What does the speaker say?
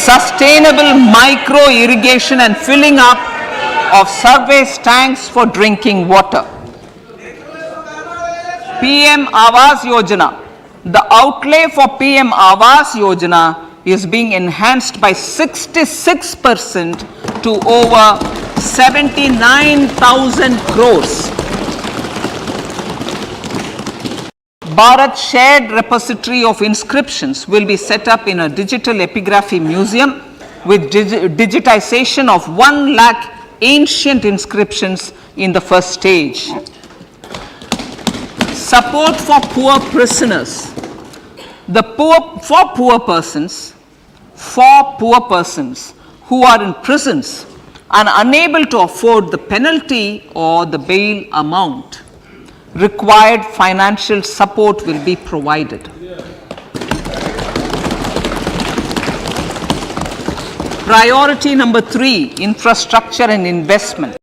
sustainable micro irrigation and filling up of surface tanks for drinking water. PM Awas Yojana. The outlay for PM Awas Yojana is being enhanced by 66% to over 79,000 crores. Bharat Shared Repository of Inscriptions will be set up in a digital epigraphy museum with digitization of 1 lakh ancient inscriptions in the first stage. Support for poor prisoners. For poor persons who are in prisons and unable to afford the penalty or the bail amount, required financial support will be provided. Priority number 3, infrastructure and investment.